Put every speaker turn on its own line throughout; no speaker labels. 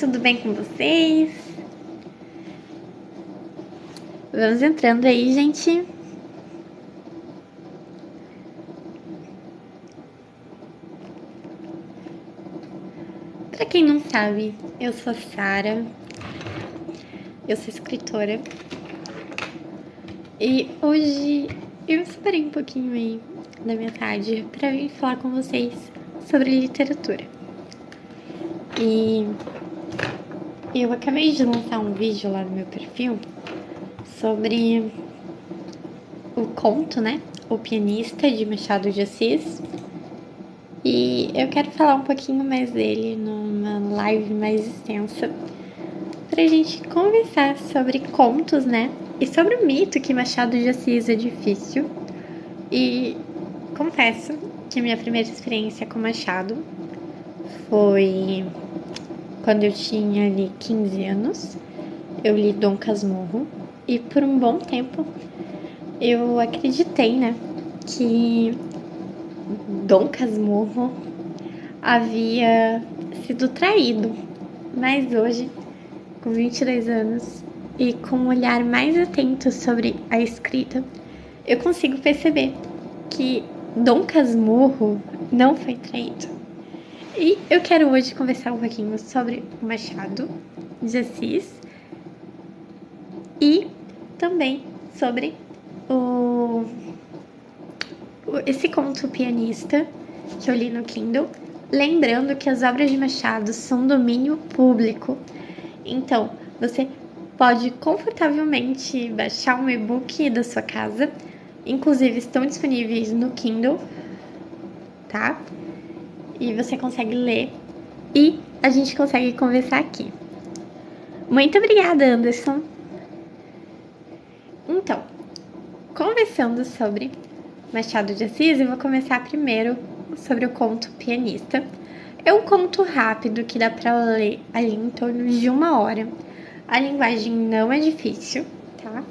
Tudo bem com vocês? Vamos entrando aí, gente. Pra quem não sabe, eu sou a Sara. Eu sou escritora. E hoje eu separei um pouquinho aí da minha tarde pra vir falar com vocês sobre literatura. E eu acabei de lançar um vídeo lá no meu perfil sobre o conto, né? O Pianista, de Machado de Assis. E eu quero falar um pouquinho mais dele numa live mais extensa pra gente conversar sobre contos, né? E sobre o mito que Machado de Assis é difícil. E confesso que minha primeira experiência com Machado foi quando eu tinha ali 15 anos. Eu li Dom Casmurro e por um bom tempo eu acreditei, né, que Dom Casmurro havia sido traído. Mas hoje, com 22 anos e com um olhar mais atento sobre a escrita, eu consigo perceber que Dom Casmurro não foi traído. E eu quero hoje conversar um pouquinho sobre o Machado de Assis e também sobre esse conto Pianista que eu li no Kindle, lembrando que as obras de Machado são domínio público. Então, você pode confortavelmente baixar um e-book da sua casa. Inclusive, estão disponíveis no Kindle, tá? E você consegue ler e a gente consegue conversar aqui. Muito obrigada, Anderson. Então, conversando sobre Machado de Assis, eu vou começar primeiro sobre o conto Pianista. É um conto rápido que dá para ler ali em torno de 1 hora. A linguagem não é difícil, tá?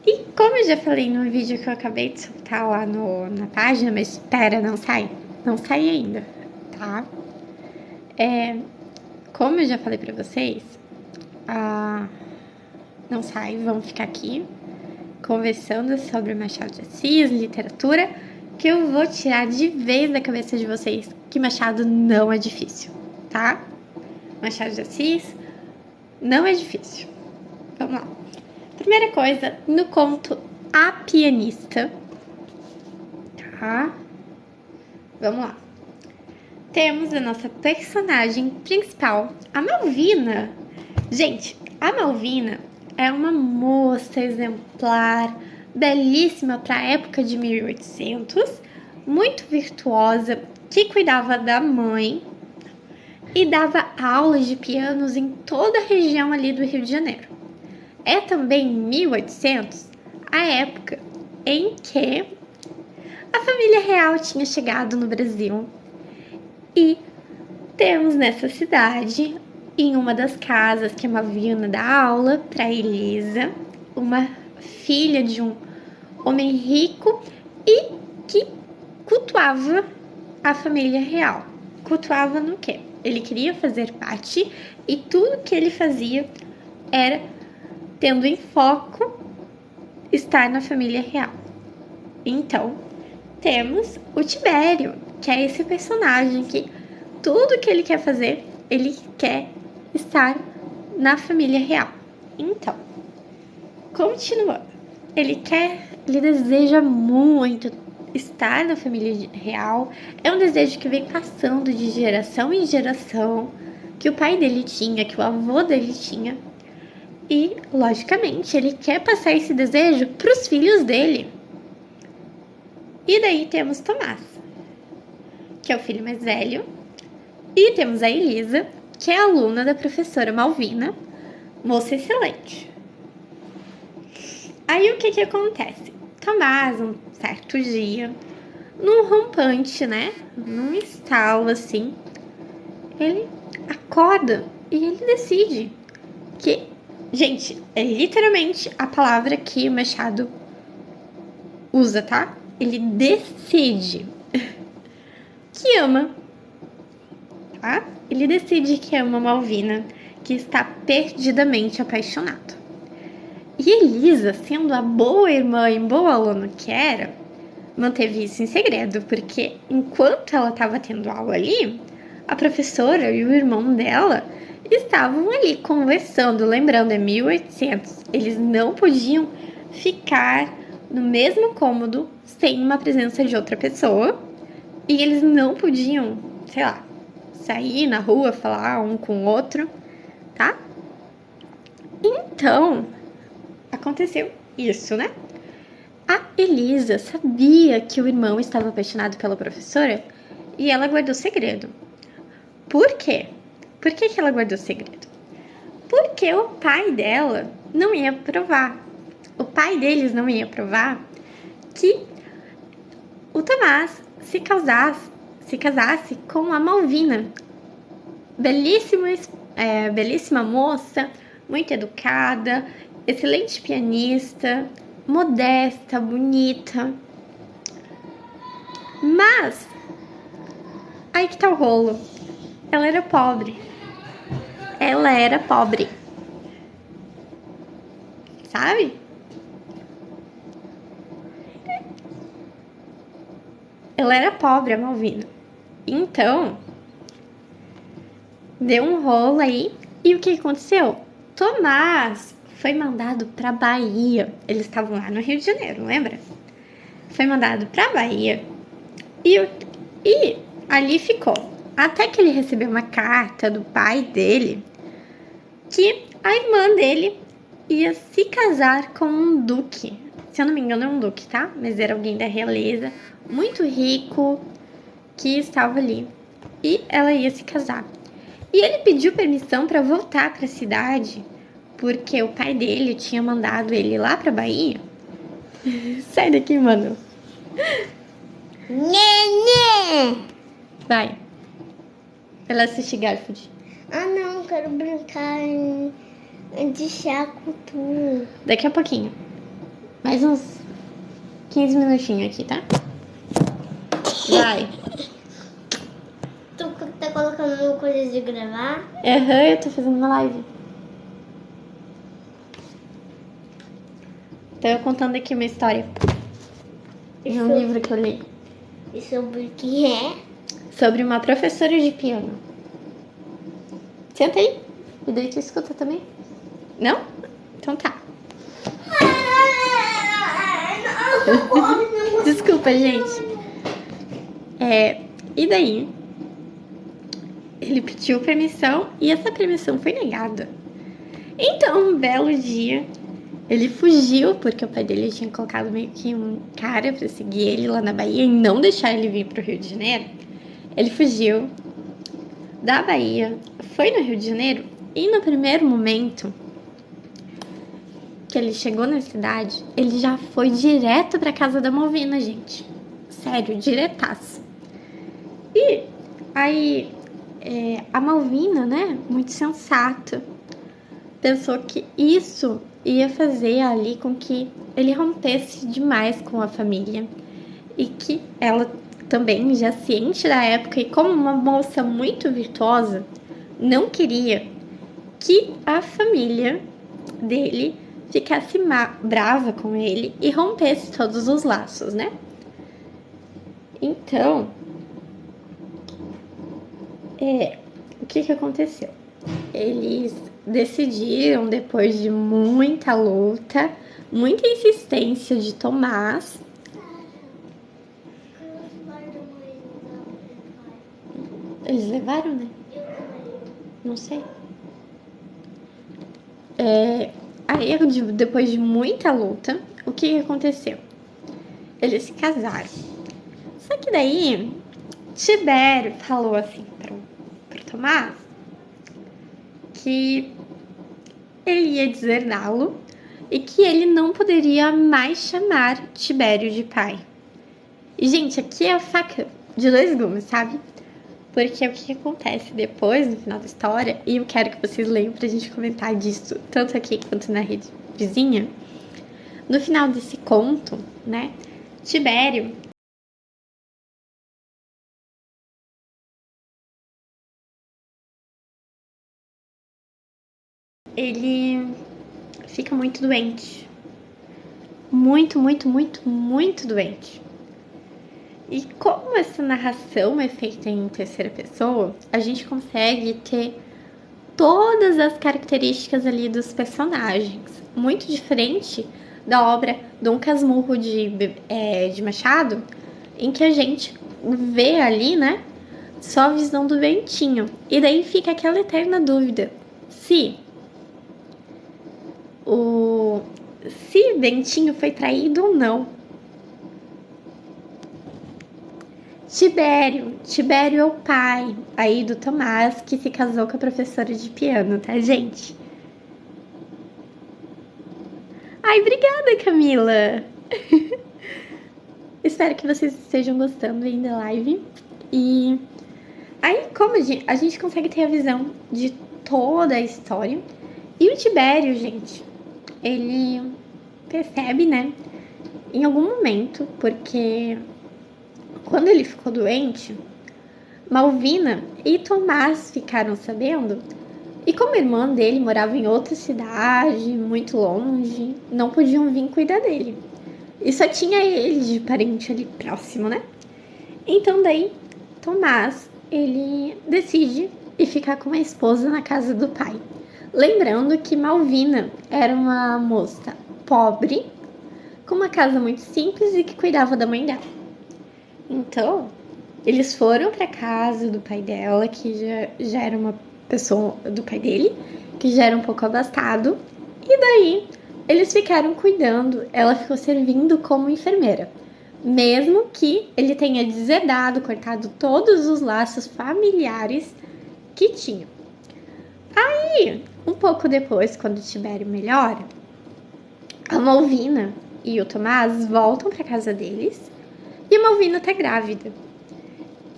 E como eu já falei no vídeo que eu acabei de soltar lá na página, mas espera, não sai ainda, tá? Como eu já falei pra vocês, não sai, vamos ficar aqui conversando sobre Machado de Assis, literatura, que eu vou tirar de vez da cabeça de vocês que Machado não é difícil, tá? Machado de Assis não é difícil. Vamos lá. Primeira coisa, no conto A Pianista, tá? Vamos lá. Temos a nossa personagem principal, a Malvina. Gente, a Malvina é uma moça exemplar, belíssima para a época de 1800, muito virtuosa, que cuidava da mãe e dava aulas de pianos em toda a região ali do Rio de Janeiro. É também 1800 a época em que a família real tinha chegado no Brasil e temos nessa cidade, em uma das casas que a Malvina dá aula para Elisa, uma filha de um homem rico e que cultuava a família real. Cultuava no quê? Ele queria fazer parte e tudo que ele fazia era tendo em foco estar na família real. Então, temos o Tibério, que é esse personagem que tudo que ele quer fazer, ele quer estar na família real. Então, continuando, ele deseja muito estar na família real. É um desejo que vem passando de geração em geração, que o pai dele tinha, que o avô dele tinha. E, logicamente, ele quer passar esse desejo para os filhos dele. E daí temos Tomás, que é o filho mais velho. E temos a Elisa, que é aluna da professora Malvina, moça excelente. Aí o que acontece? Tomás, um certo dia, num rompante, né? Num estalo assim, ele acorda e ele decide que, gente, é literalmente a palavra que o Machado usa, tá? Ele decide que ama, tá? Ele decide que ama Malvina, que está perdidamente apaixonado. E Elisa, sendo a boa irmã e boa aluna que era, manteve isso em segredo, porque enquanto ela estava tendo aula ali, a professora e o irmão dela estavam ali conversando. Lembrando, é 1800, eles não podiam ficar no mesmo cômodo sem uma presença de outra pessoa, e eles não podiam, sei lá, sair na rua, falar um com o outro, tá? Então, aconteceu isso, né? A Elisa sabia que o irmão estava apaixonado pela professora e ela guardou segredo. Por quê? Por que ela guardou segredo? Porque o pai dela não ia provar. O pai deles não ia provar que o Tomás se casasse com a Malvina. Belíssima moça, muito educada, excelente pianista, modesta, bonita. Mas aí que tá o rolo. Ela era pobre. Ela era pobre. Sabe? Ela era pobre, a Malvina. Então, deu um rolo aí. E o que aconteceu? Tomás foi mandado pra Bahia. Eles estavam lá no Rio de Janeiro, lembra? Foi mandado pra Bahia. E ali ficou. Até que ele recebeu uma carta do pai dele que a irmã dele ia se casar com um duque. Se eu não me engano, é um duque, tá? Mas era alguém da realeza, muito rico, que estava ali. E ela ia se casar. E ele pediu permissão para voltar para a cidade, porque o pai dele tinha mandado ele lá para Bahia. Sai daqui, mano.
Nenê!
Vai. Ela assiste Garfield.
Ah, não, quero brincar de chá com tu.
Daqui a pouquinho. Mais uns 15 minutinhos aqui, tá? Vai.
Tu tá colocando coisa de gravar?
Eu tô fazendo uma live. Tô eu contando aqui uma história de um livro que eu li.
E sobre o que é?
Sobre uma professora de piano. Senta aí. E daí tu escuta também. Não? Então tá. Desculpa, gente. E daí? Ele pediu permissão e essa permissão foi negada. Então, um belo dia, ele fugiu, porque o pai dele tinha colocado meio que um cara pra seguir ele lá na Bahia e não deixar ele vir pro Rio de Janeiro. Ele fugiu da Bahia, foi no Rio de Janeiro e no primeiro momento que ele chegou na cidade, ele já foi direto pra casa da Malvina, gente. Sério, diretaço. E aí, a Malvina, né, muito sensata, pensou que isso ia fazer ali com que ele rompesse demais com a família. E que ela também, já ciente da época e como uma moça muito virtuosa, não queria que a família dele ficasse brava com ele e rompesse todos os laços, né? Então, o que aconteceu? Eles decidiram, depois de muita luta, muita insistência de Tomás, eles levaram, né? Não sei. Aí, depois de muita luta, o que aconteceu? Eles se casaram. Só que daí, Tibério falou assim pro Tomás que ele ia deserná-lo e que ele não poderia mais chamar Tibério de pai. E, gente, aqui é a faca de dois gumes, sabe? Porque o que acontece depois, no final da história, e eu quero que vocês leiam pra gente comentar disso, tanto aqui quanto na rede vizinha. No final desse conto, né, Tibério ele fica muito doente. Muito, muito, muito, muito doente. E como essa narração é feita em terceira pessoa, a gente consegue ter todas as características ali dos personagens. Muito diferente da obra Dom Casmurro de Machado, em que a gente vê ali, né, só a visão do Bentinho. E daí fica aquela eterna dúvida se Bentinho foi traído ou não. Tibério é o pai aí do Tomás, que se casou com a professora de piano, tá, gente? Ai, obrigada, Camila! Espero que vocês estejam gostando aí da live. E aí, como a gente consegue ter a visão de toda a história. E o Tibério, gente, ele percebe, né, em algum momento, porque quando ele ficou doente, Malvina e Tomás ficaram sabendo. E como a irmã dele morava em outra cidade, muito longe, não podiam vir cuidar dele. E só tinha ele de parente ali próximo, né? Então daí, Tomás, ele decide ir ficar com a esposa na casa do pai. Lembrando que Malvina era uma moça pobre, com uma casa muito simples e que cuidava da mãe dela. Então, eles foram para casa do pai dela, que já era uma pessoa do pai dele, que já era um pouco abastado. E daí, eles ficaram cuidando, ela ficou servindo como enfermeira. Mesmo que ele tenha deserdado, cortado todos os laços familiares que tinham. Aí, um pouco depois, quando o Tibério melhora, a Malvina e o Tomás voltam para casa deles e a Malvina tá grávida.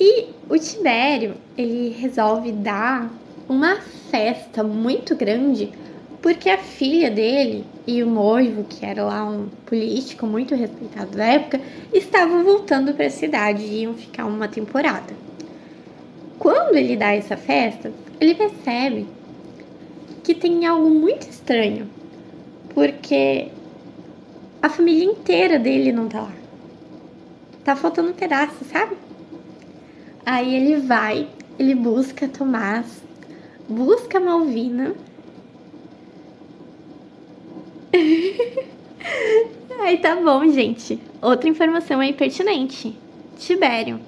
E o Tibério, ele resolve dar uma festa muito grande porque a filha dele e o noivo, que era lá um político muito respeitado da época, estavam voltando para a cidade e iam ficar uma temporada. Quando ele dá essa festa, ele percebe que tem algo muito estranho, porque a família inteira dele não tá lá. Tá faltando um pedaço, sabe? Aí ele busca Tomás, busca Malvina. Aí tá bom, gente. Outra informação aí pertinente. Tibério,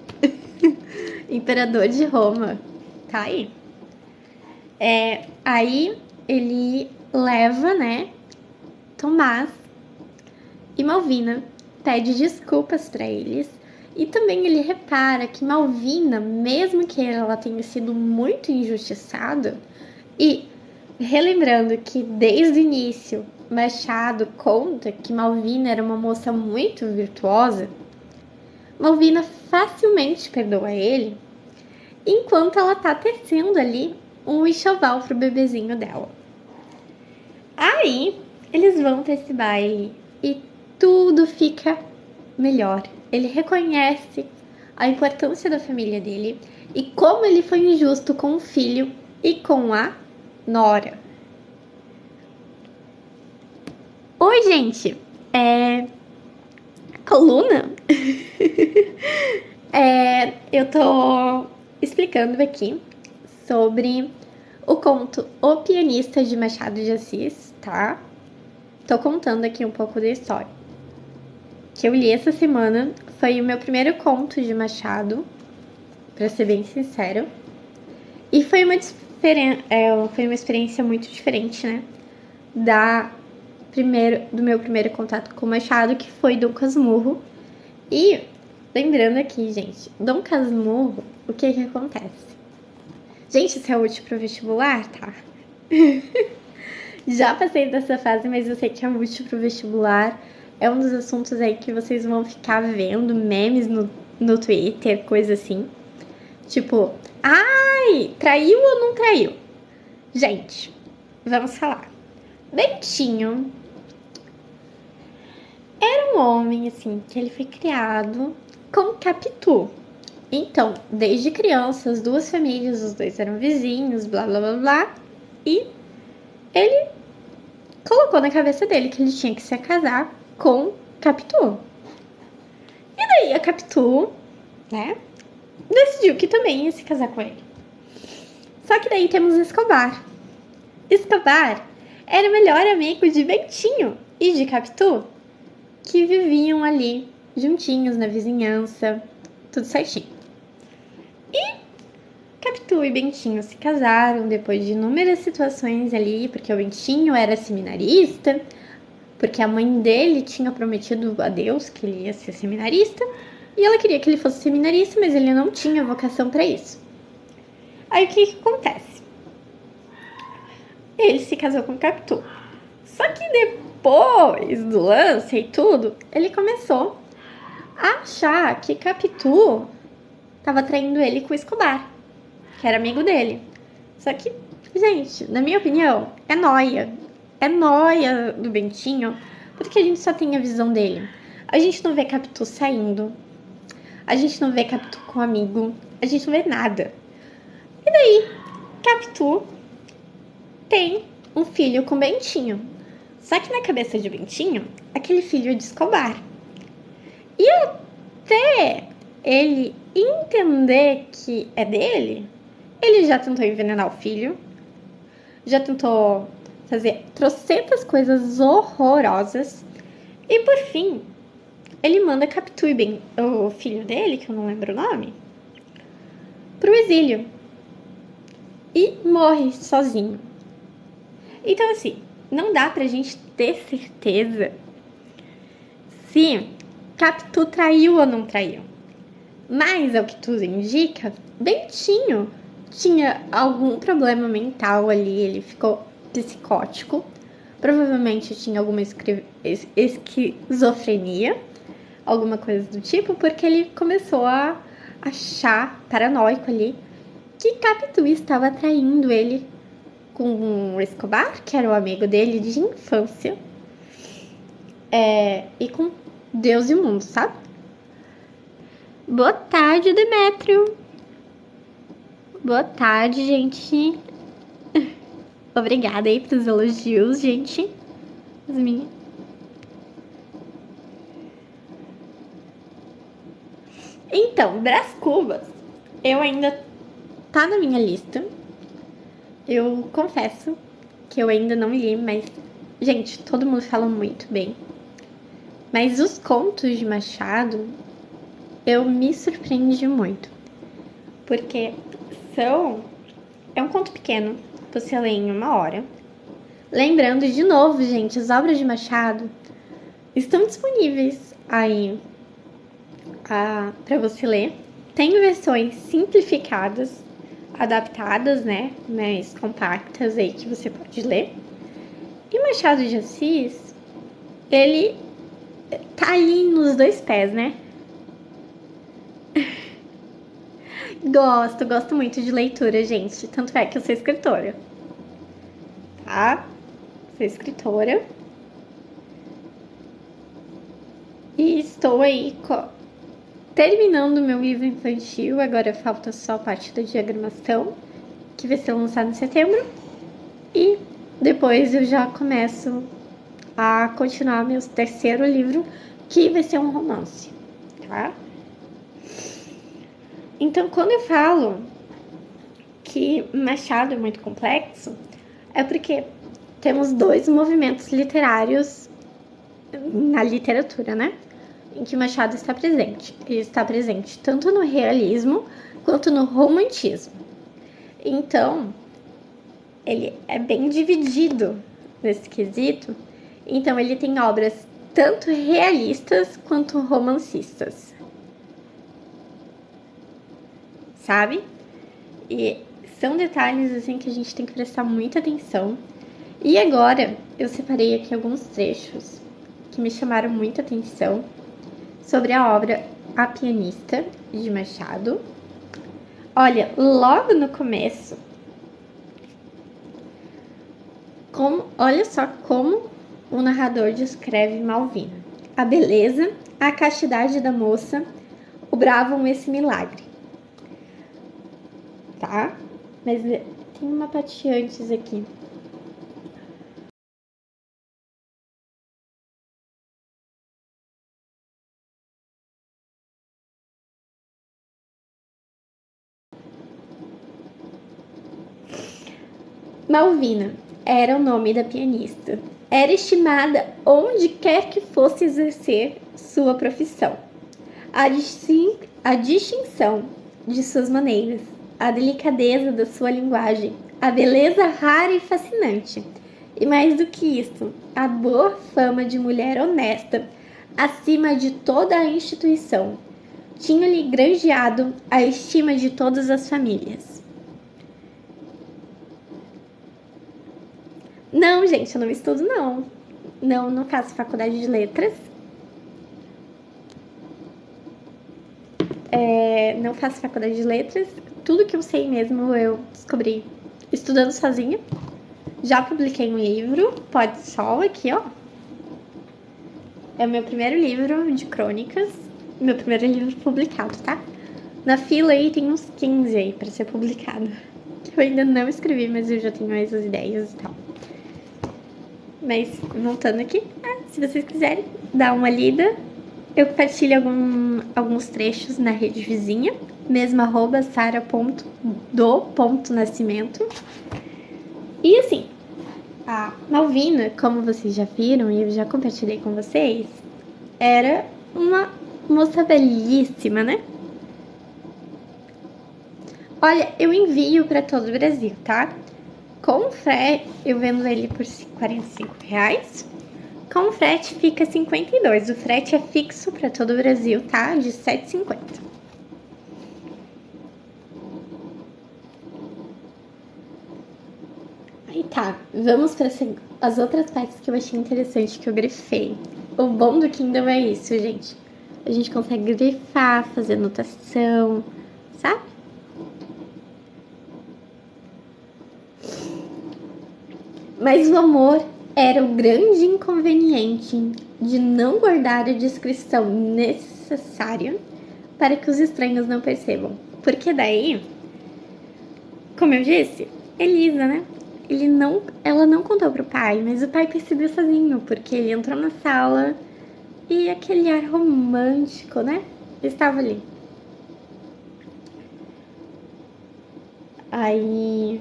imperador de Roma, tá aí. Aí ele leva, né, Tomás e Malvina, pede desculpas para eles. E também ele repara que Malvina, mesmo que ela tenha sido muito injustiçada, e relembrando que desde o início Machado conta que Malvina era uma moça muito virtuosa, Malvina facilmente perdoa ele, enquanto ela tá tecendo ali um enxoval pro bebezinho dela. Aí eles vão pra esse baile e tudo fica melhor. Ele reconhece a importância da família dele e como ele foi injusto com o filho e com a nora. Oi, gente! Coluna? Eu tô explicando aqui sobre o conto O Pianista de Machado de Assis, tá? Tô contando aqui um pouco da história que eu li essa semana. Foi o meu primeiro conto de Machado, pra ser bem sincero. E foi uma experiência muito diferente, né? Do meu primeiro contato com Machado, que foi Dom Casmurro. E lembrando aqui, gente, Dom Casmurro, o que acontece? Gente, isso é útil pro vestibular, tá? Já passei dessa fase, mas eu sei que é útil pro vestibular. É um dos assuntos aí que vocês vão ficar vendo memes no Twitter, coisa assim. Tipo, ai, traiu ou não traiu? Gente, vamos falar. Bentinho era um homem, assim, que ele foi criado com Capitu. Então, desde criança, as duas famílias, os dois eram vizinhos, blá, blá, blá, blá. E ele colocou na cabeça dele que ele tinha que se casar com Capitu. E daí a Capitu, né, decidiu que também ia se casar com ele. Só que daí temos Escobar. Escobar era o melhor amigo de Bentinho e de Capitu, que viviam ali juntinhos na vizinhança, tudo certinho. E Capitu e Bentinho se casaram depois de inúmeras situações ali, porque o Bentinho era seminarista, porque a mãe dele tinha prometido a Deus que ele ia ser seminarista, e ela queria que ele fosse seminarista, mas ele não tinha vocação para isso. Aí o que acontece? Ele se casou com Capitu. Só que depois do lance e tudo, ele começou a achar que Capitu estava traindo ele com Escobar, que era amigo dele. Só que, gente, na minha opinião, é nóia. É nóia do Bentinho, porque a gente só tem a visão dele. A gente não vê Capitu saindo. A gente não vê Capitu com um amigo. A gente não vê nada. E daí, Capitu tem um filho com Bentinho. Só que na cabeça de Bentinho, aquele filho é de Escobar. E até ele entender que é dele, ele já tentou envenenar o filho, já tentou fazer trocentas coisas horrorosas, e por fim, ele manda Capitu e o filho dele, que eu não lembro o nome, pro exílio. E morre sozinho. Então, assim, não dá pra gente ter certeza se Capitu traiu ou não traiu. Mas, ao que tudo indica, Bentinho tinha algum problema mental ali, ele ficou psicótico. Provavelmente tinha alguma esquizofrenia, alguma coisa do tipo, porque ele começou a achar, paranoico ali, que Capitu estava traindo ele com o Escobar, que era o amigo dele de infância, e com Deus e o mundo, sabe? Boa tarde, Demétrio. Boa tarde, gente. Obrigada aí pelos elogios, gente. Então, Brás Cubas, eu ainda tá na minha lista. Eu confesso que eu ainda não li, mas, gente, todo mundo fala muito bem. Mas os contos de Machado, eu me surpreendi muito. Porque é um conto pequeno, você lê em 1 hora. Lembrando de novo, gente, as obras de Machado estão disponíveis aí para você ler. Tem versões simplificadas, adaptadas, né, mais compactas aí que você pode ler. E Machado de Assis, ele tá aí nos 2 pés, né? Gosto muito de leitura, gente. Tanto é que eu sou escritora. Tá? Sou escritora. E estou aí terminando meu livro infantil. Agora falta só a parte da diagramação, que vai ser lançado em setembro. E depois eu já começo a continuar meu 3º livro, que vai ser um romance, tá? Então, quando eu falo que Machado é muito complexo, é porque temos 2 movimentos literários na literatura, né? Em que Machado está presente. Ele está presente tanto no realismo quanto no romantismo. Então, ele é bem dividido nesse quesito. Então, ele tem obras tanto realistas quanto romancistas. Sabe? E são detalhes assim que a gente tem que prestar muita atenção. E agora eu separei aqui alguns trechos que me chamaram muita atenção sobre a obra A Pianista, de Machado. Olha, logo no começo, olha só como o narrador descreve Malvina. A beleza, a castidade da moça obravam esse milagre. Tá? Mas tem uma parte antes aqui. Malvina era o nome da pianista. Era estimada onde quer que fosse exercer sua profissão. A distinção de suas maneiras, a delicadeza da sua linguagem, a beleza rara e fascinante. E mais do que isso, a boa fama de mulher honesta, acima de toda a instituição, tinha-lhe granjeado a estima de todas as famílias. Não, gente, eu não estudo, não. Não faço faculdade de letras. Não faço faculdade de letras. Tudo que eu sei mesmo eu descobri estudando sozinha. Já publiquei um livro, Pó de Sol, aqui, ó. É o meu primeiro livro de crônicas. Meu primeiro livro publicado, tá? Na fila aí tem uns 15 aí pra ser publicado. Que eu ainda não escrevi, mas eu já tenho mais as ideias e tal. Mas, voltando aqui, se vocês quiserem dar uma lida, eu compartilho alguns trechos na rede vizinha, mesmo @sara.do.nascimento. E assim, a Malvina, como vocês já viram e eu já compartilhei com vocês, era uma moça belíssima, né? Olha, eu envio para todo o Brasil, tá? Com frete, eu vendo ele por R$45. Com frete fica R$52. O frete é fixo para todo o Brasil, tá? De R$7,50. Aí tá, vamos para as outras partes que eu achei interessante que eu grifei. O bom do Kindle é isso, gente. A gente consegue grifar, fazer anotação, sabe? Mas o amor era o grande inconveniente de não guardar a discrição necessária para que os estranhos não percebam. Porque daí, como eu disse, Elisa, né? Ela não contou pro pai, mas o pai percebeu sozinho, porque ele entrou na sala e aquele ar romântico, né? Estava ali. Aí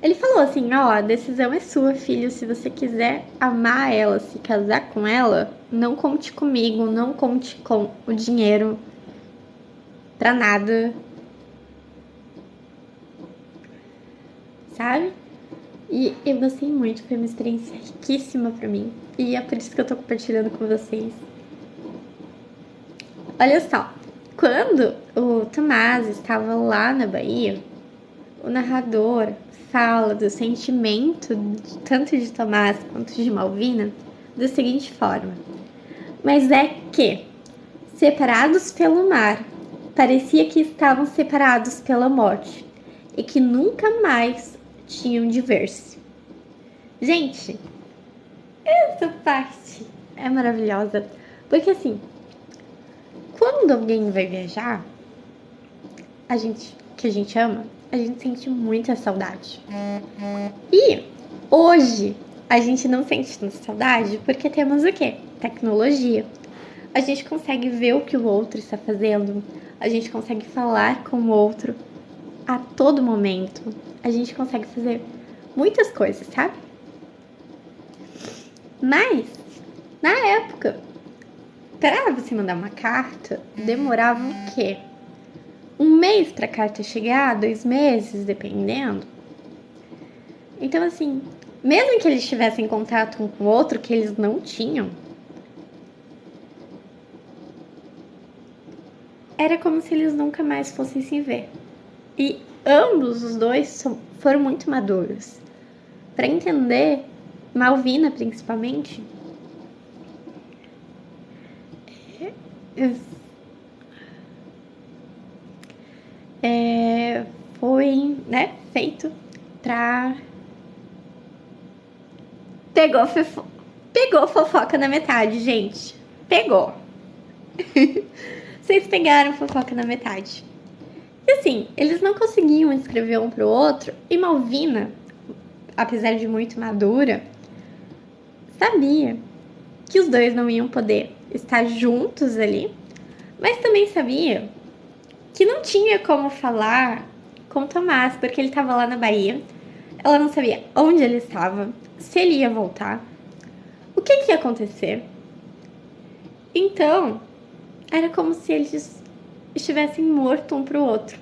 ele falou assim, ó, a decisão é sua, filho, se você quiser amar ela, se casar com ela, não conte comigo, não conte com o dinheiro pra nada, sabe? E eu gostei muito, foi uma experiência riquíssima pra mim, e é por isso que eu tô compartilhando com vocês. Olha só, quando o Tomás estava lá na Bahia, o narrador fala do sentimento tanto de Tomás quanto de Malvina da seguinte forma: mas é que, separados pelo mar, parecia que estavam separados pela morte e que nunca mais tinham de ver-se. Gente, essa parte é maravilhosa, porque assim, quando alguém vai viajar, a gente ama, a gente sente muita saudade. E hoje a gente não sente tanta saudade porque temos o quê? Tecnologia. A gente consegue ver o que o outro está fazendo, a gente consegue falar com o outro a todo momento, a gente consegue fazer muitas coisas, sabe? Mas, na época, para você mandar uma carta, demorava o quê? 1 mês para a carta chegar, 2 meses, dependendo. Então, assim, mesmo que eles tivessem contato um com o outro, que eles não tinham, era como se eles nunca mais fossem se ver. E ambos os dois foram muito maduros para entender, Malvina principalmente, foi, né, feito pra... Pegou fofoca na metade, gente. Pegou. Vocês pegaram fofoca na metade. E assim, eles não conseguiam escrever um pro outro. E Malvina, apesar de muito madura, sabia que os dois não iam poder estar juntos ali. Mas também sabia que não tinha como falar com Tomás, porque ele estava lá na Bahia. Ela não sabia onde ele estava, se ele ia voltar, o que ia acontecer. Então, era como se eles estivessem mortos um para o outro.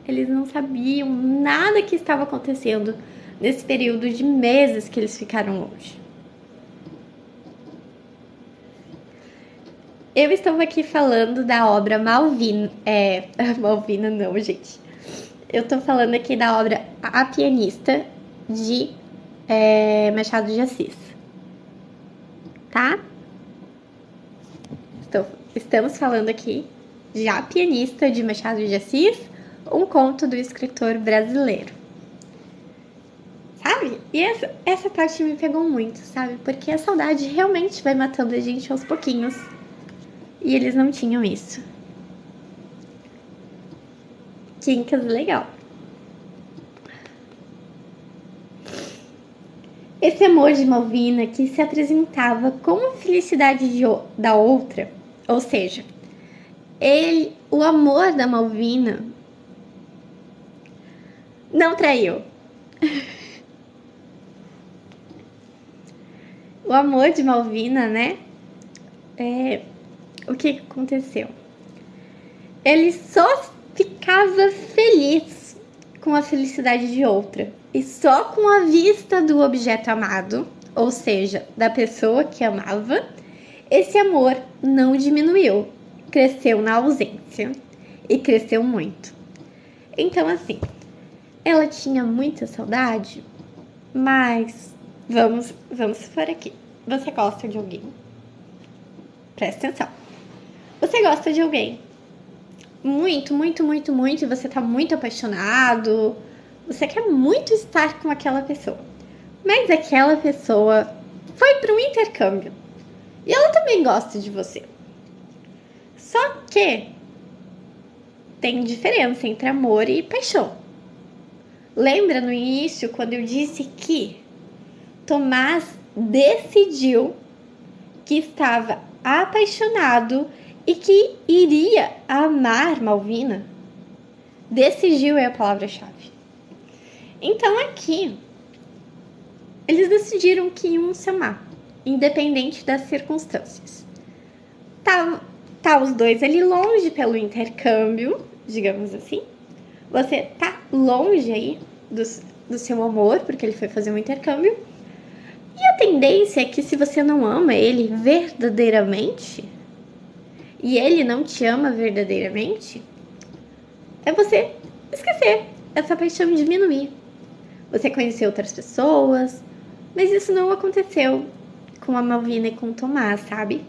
Eles não sabiam nada que estava acontecendo nesse período de meses que eles ficaram longe. Eu estava aqui falando da obra Malvina. Malvina não, gente. Eu estou falando aqui da obra A Pianista, de Machado de Assis. Tá? Estamos falando aqui de A Pianista, de Machado de Assis, um conto do escritor brasileiro. Sabe? E essa parte me pegou muito, sabe? Porque a saudade realmente vai matando a gente aos pouquinhos. E eles não tinham isso. Quincas, legal. Esse amor de Malvina que se apresentava como a felicidade da outra, ou seja, o amor da Malvina não traiu. O amor de Malvina, né? O que aconteceu? Ele só ficava feliz com a felicidade de outra. E só com a vista do objeto amado, ou seja, da pessoa que amava, esse amor não diminuiu, cresceu na ausência e cresceu muito. Então, assim, ela tinha muita saudade, mas vamos por aqui. Você gosta de alguém? Presta atenção. Você gosta de alguém muito, muito, muito, muito, e você tá muito apaixonado. Você quer muito estar com aquela pessoa, mas aquela pessoa foi para um intercâmbio e ela também gosta de você. Só que tem diferença entre amor e paixão. Lembra no início quando eu disse que Tomás decidiu que estava apaixonado e que iria amar Malvina? Decidiu é a palavra-chave. Então aqui, eles decidiram que iam se amar, independente das circunstâncias. Tá os dois ali longe pelo intercâmbio, digamos assim. Você tá longe aí do seu amor, porque ele foi fazer um intercâmbio. E a tendência é que se você não ama ele verdadeiramente, e ele não te ama verdadeiramente, é você esquecer, essa paixão diminuir. Você conheceu outras pessoas, mas isso não aconteceu com a Malvina e com o Tomás, sabe?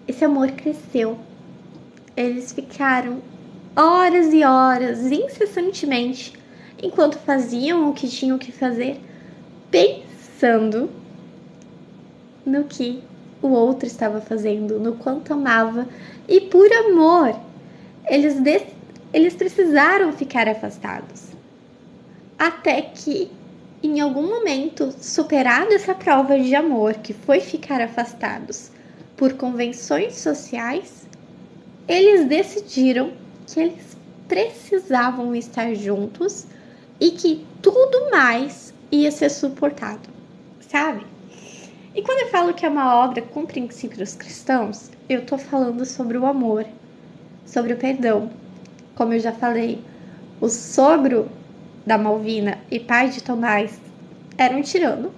Esse amor cresceu. Eles ficaram horas e horas, incessantemente, enquanto faziam o que tinham que fazer, pensando no que o outro estava fazendo, no quanto amava. E por amor, eles precisaram ficar afastados. Até que, em algum momento, superada essa prova de amor, que foi ficar afastados por convenções sociais, eles decidiram que eles precisavam estar juntos e que tudo mais ia ser suportado, sabe? E quando eu falo que é uma obra com princípios cristãos, eu tô falando sobre o amor, sobre o perdão. Como eu já falei, o sogro da Malvina e pai de Tomás era um tirano.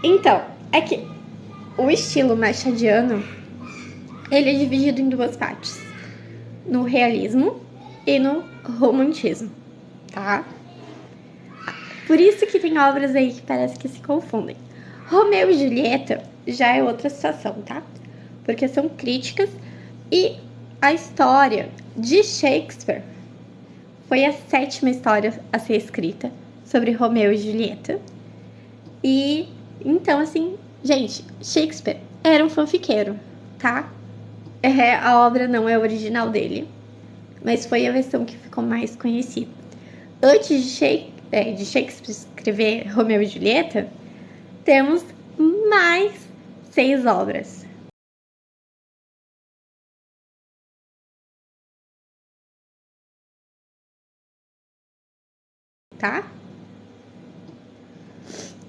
Então, é que o estilo machadiano, ele é dividido em duas partes. No realismo e no romantismo, tá? Por isso que tem obras aí que parece que se confundem. Romeu e Julieta já é outra situação, tá? Porque são críticas e a história de Shakespeare foi a 7ª história a ser escrita sobre Romeu e Julieta. E então, assim, gente, Shakespeare era um fanfiqueiro, tá? A obra não é original dele, mas foi a versão que ficou mais conhecida. Antes de Shakespeare escrever Romeu e Julieta, temos mais 6 obras. tá?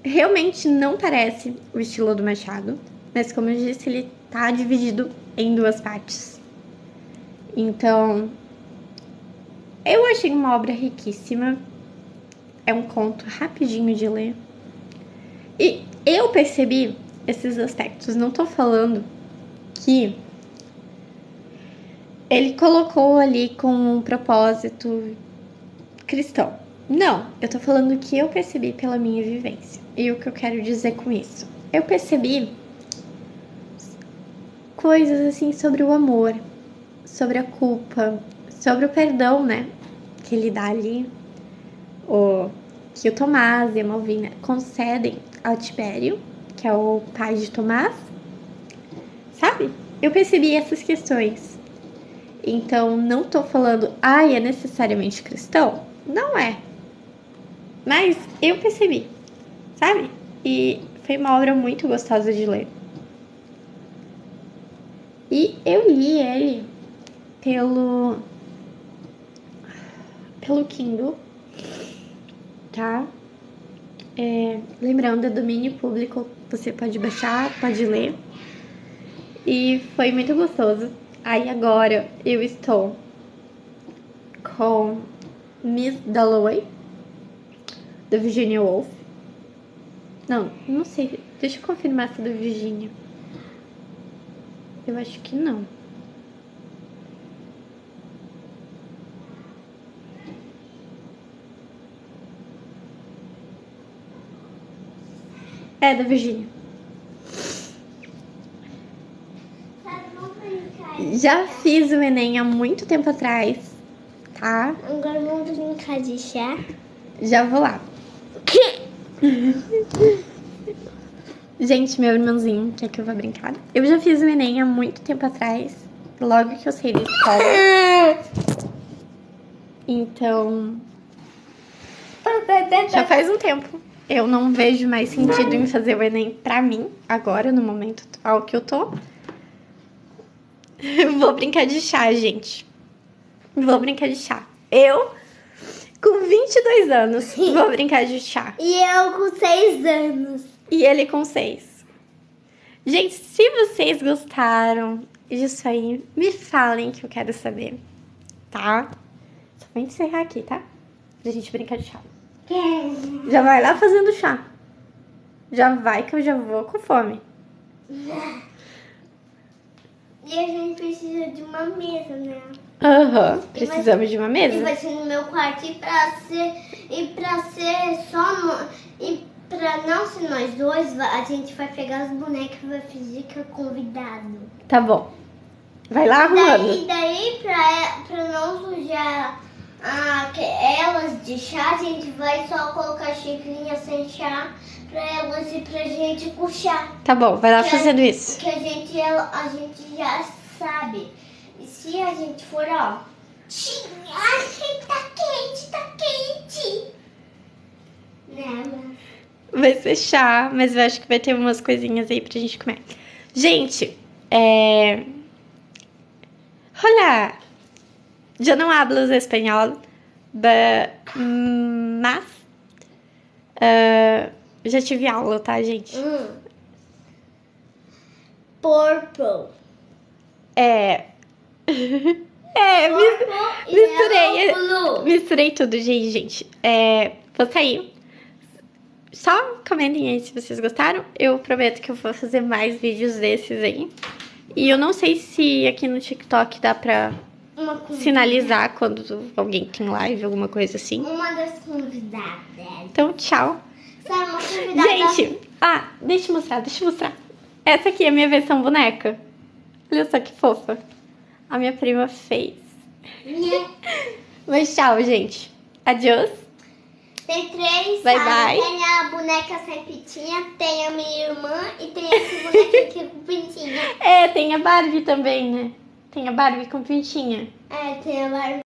Realmente não parece o estilo do Machado, mas como eu disse, ele tá dividido em duas partes. Então, eu achei uma obra riquíssima. É um conto rapidinho de ler. E eu percebi esses aspectos. Não tô falando que ele colocou ali com um propósito cristão. Não, eu tô falando que eu percebi pela minha vivência. E o que eu quero dizer com isso? Eu percebi coisas assim sobre o amor, sobre a culpa, sobre o perdão, né? Que ele dá ali, que o Tomás e a Malvina concedem ao Tibério, que é o pai de Tomás, sabe? Eu percebi essas questões. Então, não tô falando, é necessariamente cristão? Não é. Mas eu percebi, sabe? E foi uma obra muito gostosa de ler. E eu li ele pelo Kindle, tá? Lembrando, é domínio público, você pode baixar, pode ler. E foi muito gostoso. Aí agora eu estou com Miss Dalloway, da Virginia Woolf. Não sei. Deixa eu confirmar se é da Virginia. Eu acho que não. É da Virginia. Já fiz o Enem há muito tempo atrás, tá?
Agora vamos brincar de chá.
Já vou lá. Gente, meu irmãozinho quer que eu vá brincar. Eu já fiz o Enem há muito tempo atrás, logo que eu saí da escola. Então, já faz um tempo. Eu não vejo mais sentido em fazer o Enem pra mim, agora, no momento atual que eu tô. Vou brincar de chá, gente. Vou brincar de chá. Eu, com 22 anos, vou brincar de chá.
E eu com 6 anos.
E ele com 6. Gente, se vocês gostaram disso aí, me falem que eu quero saber, tá? Só vou encerrar aqui, tá? Pra gente brincar de chá. Já vai lá fazendo chá. Já vai que eu já vou com fome.
E a gente precisa de uma mesa, né?
Precisamos de uma
E
mesa.
vai ser no meu quarto e pra não ser nós dois, a gente vai pegar as bonecas e vai fingir que é convidado.
Tá bom. Vai lá arrumando.
E daí pra não sujar elas de chá, a gente vai só colocar xicrinha sem chá pra elas e pra gente com chá.
Tá bom, vai lá fazendo isso.
Que a gente já sabe. E se a gente for, ai, tá quente. Né, mãe?
Vai ser chá, mas eu acho que vai ter umas coisinhas aí pra gente comer. Gente, Hola, yo no hablo español, mas já tive aula, tá, gente?
Purple.
Misturei tudo, gente. Vou sair. Só comentem aí se vocês gostaram. Eu prometo que eu vou fazer mais vídeos desses aí. E eu não sei se aqui no TikTok dá pra sinalizar quando alguém tem live, alguma coisa assim.
Uma das convidadas.
Então, tchau.
Sabe, uma convidada...
Gente, deixa eu mostrar. Essa aqui é a minha versão boneca. Olha só que fofa. A minha prima fez. Mas tchau, gente. Adiós.
Tem 3,
bye,
sabe?
bye.
Tem a boneca sem pitinha, tem a minha irmã e tem esse boneco aqui com pintinha.
Tem a Barbie também, né? Tem a Barbie com pintinha.
Tem a Barbie